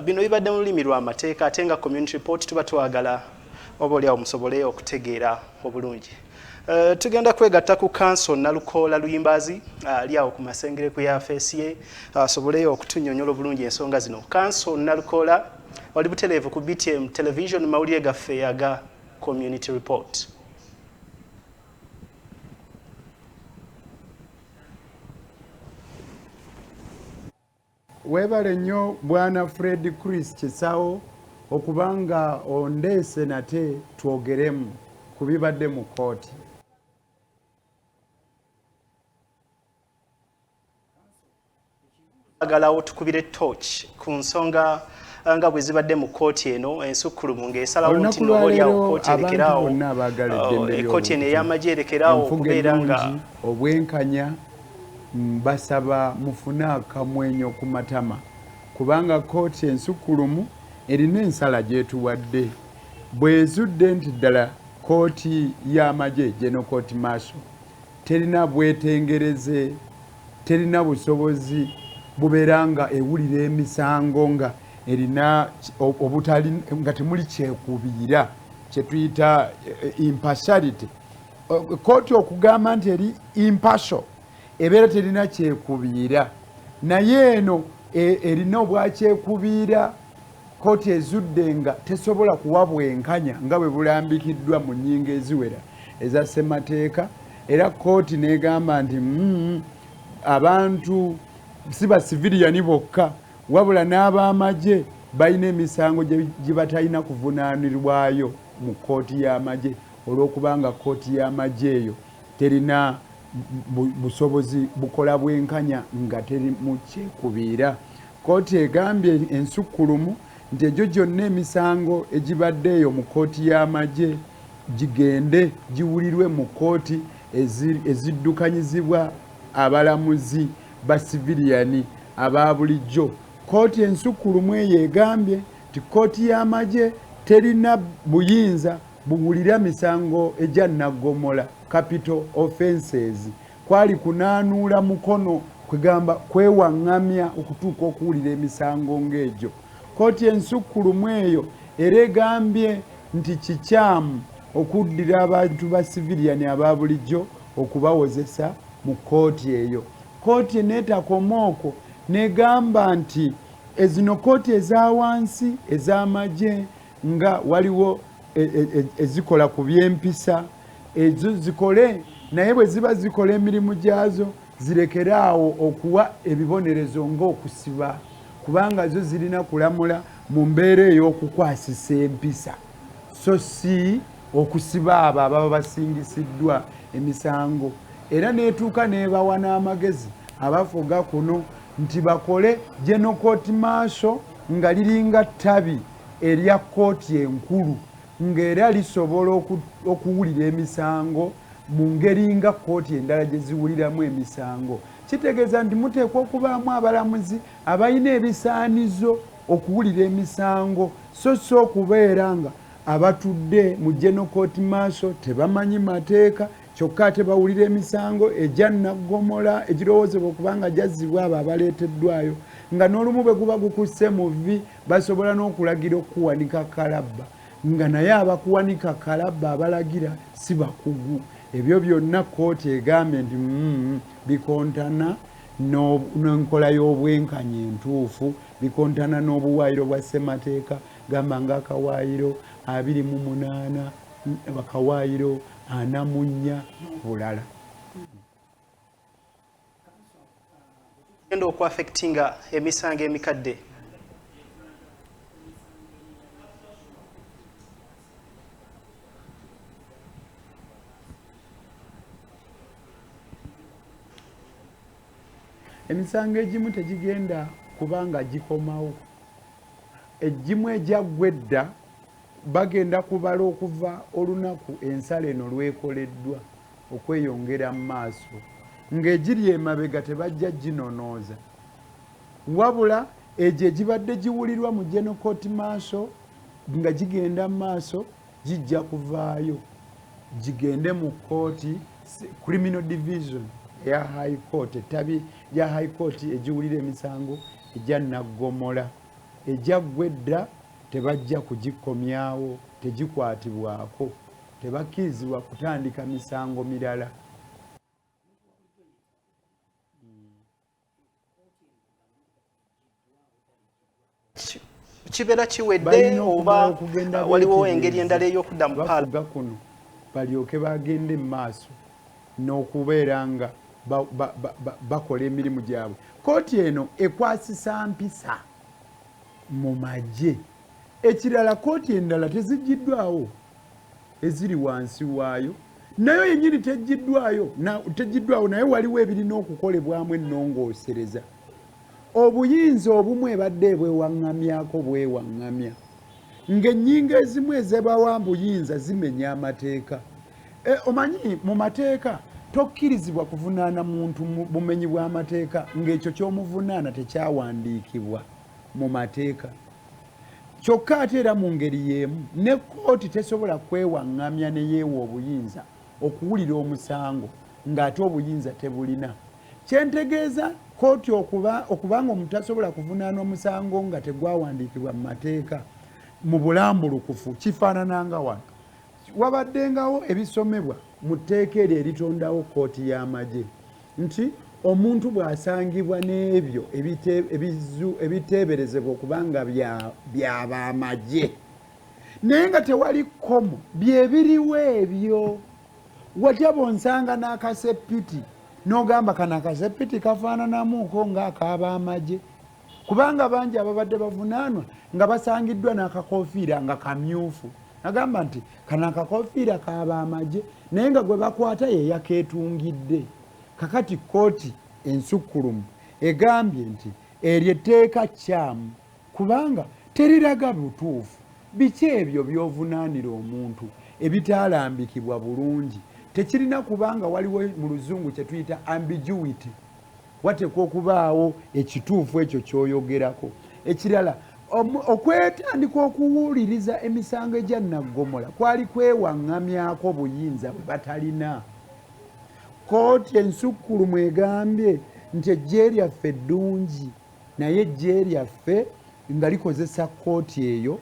bino bibadde mu lulimi lw'amateeka ate nga community report tuba twagala oba oliawo musobole okutegeera obulungi. Tugenda kwegatta ku Council Nalukoola Luyimbazi ali awo ku masengere ku yafeesi ye asobole okutunnyonnyola obulungi ensonga zino. Council Nalukoola oli butereevu ku BTM television mawulire gaffe aga community report. Webale nnyo Bwana Fred Chris Kisawo okubanga ondeese nate twogeremu ku bibadde mu kooti. Agalawo tukubire torch ku nsonga nga bwe zibadde mu kooti eno ensukkulumu ng'esalawo nti n'oboolyawo kooti erekeraawo kooti eno ey'amagye erekeraawo okubeera nga obwenkanya basaba mufune akamwenyo ku matama kubanga kooti ensukkulumu erina ensala gyetuwadde bw'ezudde nti ddala kooti y'amagye General Court Martial terina bwetengereze terina busobozi bubeera nga ewulira emisango nga erina obutali nga temuli kyekubiira kye tuyita impartiality. Kooti okugamba nti eri impartial ebeera terina kyekubiira naye eno erina obwakyekubiira kooti ezudde nga tesobola kuwa bwenkanya nga bwe bulambikiddwa mu nnyingo eziwera eza ssemateeka era kooti negamba nti abantu si ba civilian bokka wabula n'ab'amagye balina emisango gye batalina kuvunaanirwayo mu kooti y'amagye olw'okubanga kooti y'amagye eyo terina busobozi bukola bwenkanya nga teri mu kyekubiira. Kooti egambye ensukkulumu nti egyo gyonna emisango egibadde eyo mu kooti y'amagye gigende giwulirwe mu kooti eziddukanyizibwa abalamuzi ba siviliyani aba bulijjo. Kooti ensukkulumu eyo egambye nti kooti y'amagye terina buyinza buwulira misango egya naggomola capital offenses kwali kunaanuula mukono kwegamba kwewaŋŋamya okutuuka okuwulira emisango ng'egyo. Kooti ensukkulumu eyo era egambye nti kikyamu okuddira abantu ba siviliyani aba bulijjo okubawozesa mu kooti eyo. Kooti neetakoma okwo negamba nti ezino kooti eza wansi ez'amagye nga waliwo ezikola ku by'empisa ezo zikole naye bwe ziba zikola emirimu gyazo zirekeraawo okuwa ebibonerezo ng'okusiba kubanga zo zirina kulamula mu mbeera ey'okukwasisa empisa so si okusiba abo ababa basingisiddwa emisango. Era neetuuka neebawa n'amagezi abafuga kuno nti bakole General Court Martial nga liringa ttabi erya kooti enkulu ng'era lisobola okuwulira emisango mu ngeri nga kooti endala gye ziwuliramu emisango. Kitegeeza nti muteekwa okubaamu abalamuzi abalina ebisaanizo okuwulira emisango so si okubeera nga abatudde mu General Court Martial tebamanyi mateeka kyokka tebawulira emisango egya naggomola egirowoozebwa okubanga gyazzibwa abo abaleeteddwayo nga n'olumu bwe guba gukusse mu vvi basobola n'okulagira okuwanika kalabba nga naye abakuwanika kalabba abalagira si bakugu. Ebyo byonna kooti egambye nti bikontana n'enkola y'obwenkanya entuufu bikontana n'obuwaayiro bwa ssemateeka gamba ng'akawaayiro 28 akawaayiro 44 n'obulala. Genda okuaffectinga emisango emikadde emisango egimu tegigenda kubanga gikomawo. Egimu egyaggwedda bagenda kubala okuva olunaku ensala eno lwekoleddwa okweyongera mu maaso ng'egiri emabega tebajja ginonooza wabula egyo egibadde giwulirwa mu General Court Martial nga gigenda mu maaso gijja kuvaayo gigende mu kooti Criminal Division ya High Court ettabi ya High Court egiwulira emisango egya naggomola ejaggwedda tebajja kugikomyawo, tegikwatibwako, tebakkirizibwa kutandika misango mirala. Kibeera kiwedde oba waliwo engeri endala ey'okudda mu bafuga kuno balyoke bagende mu maaso n'okubeera nga bakola emirimu gyabwe. Kooti eno ekwasisa mpisa mu magye. Ekirala kooti endala teziggiddwawo eziri wansi waayo, nayo yennyini teggiddwawo naye waliwo ebirina okukolebwamu ennongoosereza. Obuyinza obumu ebadde bwewaŋŋamyako bwewaŋŋamya, ng'ennyingo ezimu ezebawa buyinza zimenya amateeka. Omanyi mu mateeka tokkirizibwa kuvunaana muntu mu bumenyi bw'amateeka ng'ekyo ky'omuvunaana tekyawandiikibwa mu mateeka. Kyokka ate era mu ngeri y'emu ne kkooti tesobola kwewaŋŋamya ne yeewa obuyinza okuwulira omusango ng'ate obuyinza tebulina. Kyentegeeza kooti okubanga omuntu asobola kuvunaana omusango nga tegwawandiikibwa mu mateeka mu bulambulukufu kifaanananga wano. Wabaddengawo ebisomebwa mu tteeka eryo eritondawo kooti y'amagye nti omuntu bw'asangibwa n'ebyo ebiteeberezebwa okubanga by'abamagye naye nga tewali kkomo byebiriwo ebyo. Watya bw'onsanga n'akasepiti n'ogamba kano akasepiti kafaananamuuko ng'ak'abamagye, kubanga bangi ababadde bavunaanwa nga basangiddwa n'akakoofiira nga kamyufu. Agamba nti kano akakoofiira k'abamagye naye nga gwe bakwata ye yakeetungidde. Kakati kooti ensukkulumu egambye nti eryo etteeka kyamu kubanga teriraga butuufu. Biki ebyo by'ovunaanira omuntu ebitaalambikibwa bulungi? Tekirina kubanga waliwo mu luzungu kye tuyita ambiguity, wateekwa okubaawo ekituufu ekyo ky'oyogerako. Ekirala okwetandika okuwuliriza emisango egya naggomola kwali kwewaŋŋamyako buyinza bwe batalina. Kooti ensukkulumu egambye nti eggye lyaffe ddungi naye eggye lyaffe nga likozesa kooti eyo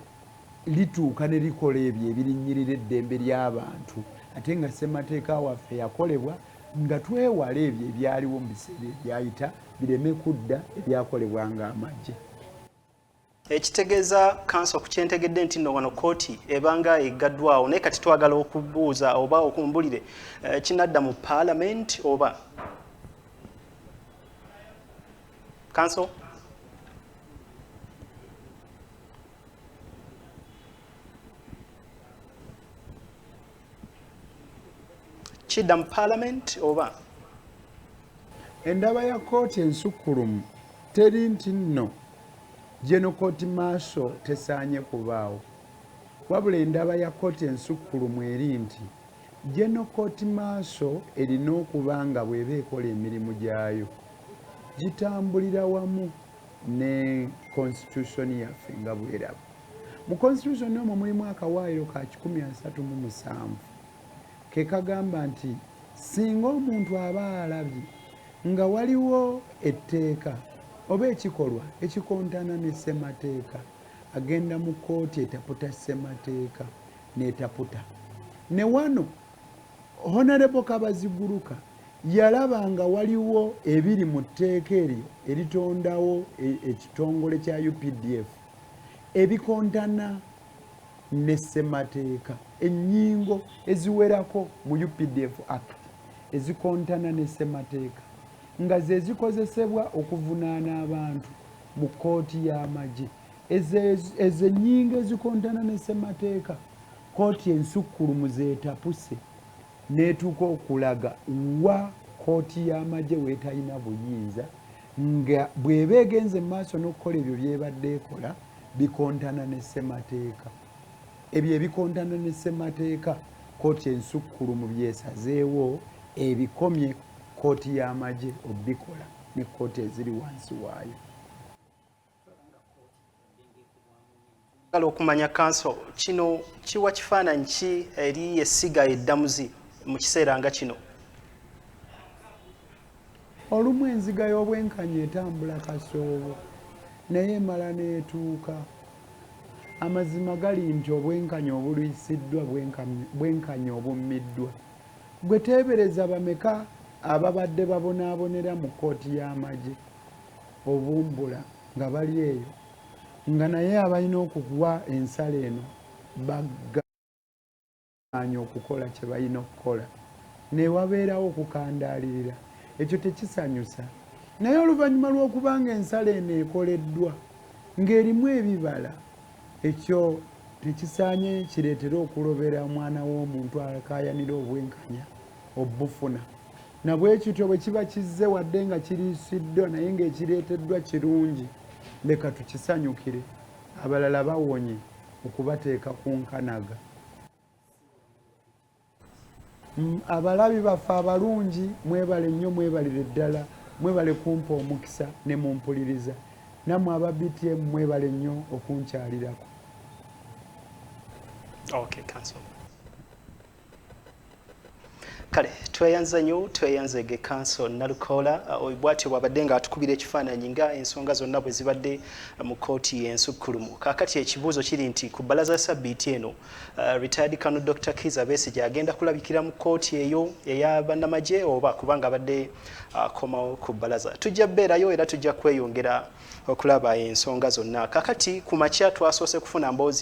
lituuka ne likola ebyo ebirinnyirira eddembe ly'abantu ate nga ssemateeka waffe yakolebwa nga twewala ebyo ebyaliwo mu biseera ebyayita bireme kudda ebyakolebwa ng'amagye. Ekitegeeza kanso ku kyentegedde nti nno wano kooti ebanga eggaddwawo naye kati twagala okubuuza oba okumbulire kinadda mu paalamenti oba kanso kidda mu paalamenti oba endaba ya kooti ensukkulumu teri nti nno General Court Martial tesaanye kubaawo, wabula endaba ya kooti ensukkulumu eri nti General Court Martial erina okuba nga bw'eba ekola emirimu gyayo gitambulira wamu ne constitution yaffe nga bw'eraba. Mu constitution omwo mulimu akawaayiro ka 137 ke kagamba nti singa omuntu aba alabye nga waliwo etteeka oba ekikolwa ekikontana ne ssemateeka agenda mu kooti etaputa ssemateeka n'etaputa. Ne wano Honorable Kabaziguruka yalaba nga waliwo ebiri mu tteeka eryo eritondawo ekitongole kya UPDF ebikontana ne ssemateeka, ennyingo eziwerako mu UPDF Act ezikontana ne ssemateeka nga ze zikozesebwa okuvunaana abantu mu kooti y'amagye. Ezo ennyingo ezikontana ne ssemateeka kooti ensukkulumu zeetapuse n'etuuka okulaga wa kooti y'amagye weetalina buyinza nga bw'eba egenze mu maaso n'okukola ebyo by'ebadde ekola bikontana ne ssemateeka. Ebyo ebikontana ne ssemateeka kooti ensukkulumu byesazeewo ebikomye kooti y'amagye obikola ne kooti eziri wansi waayo. Kale okumanya kanso kino kiwa kifaananyi ki eri essiga eddamuzi mu kiseera nga kino? Olumu enziga y'obwenkanya etambula kasoobo naye emala neetuuka. Amazima gali nti obwenkanya obulwisiddwa bwenkanya obummiddwa. Gwe teebereza bameka ababadde babonaabonera mu kkooti y'amagye obumbula nga bali eyo, nga naye abalina okukuwa ensala eno bagaanye okukola kye balina okukola, ne wabeerawo okukandaalirira. Ekyo tekisanyusa. Naye oluvannyuma lw'okubanga ensala eno ekoleddwa ng'erimu ebibala, ekyo tekisaanye kireetera okulobera omwana w'omuntu akaayanira obwenkanya obufuna. Na bwe kityo bwe kiba kizze wadde nga kiriisiddwa naye ng'ekireeteddwa kirungi, leka tukisanyukire, abalala bawonye okubateeka ku nkanaga. Abalabi baffe abalungi, mwebale nnyo, mwebalire ddala, mwebale kumpa omukisa ne mumpuliriza. Nammwe aba BTM mwebale nnyo okunkyalirako. Okay, Council. Kale tweyanza nnyo, tweyanzege Council Nalukoola bw'atyo bw'abadde nga atukubira ekifaananyi nga ensonga zonna bwe zibadde mu kkooti ensukkulumu. Kaakati ekibuuzo kiri nti ku bbalaza ssabbiiti eno retired Colonel Dr. Kizza Besigye agenda kulabikira mu kkooti eyo ey'abannamagye oba kubanga abadde akomawo ku bbalaza. Tujja bbeerayo era tujja kweyongera okulaba ensonga zonna. Kaakati ku makya twasoose kufuna mboozi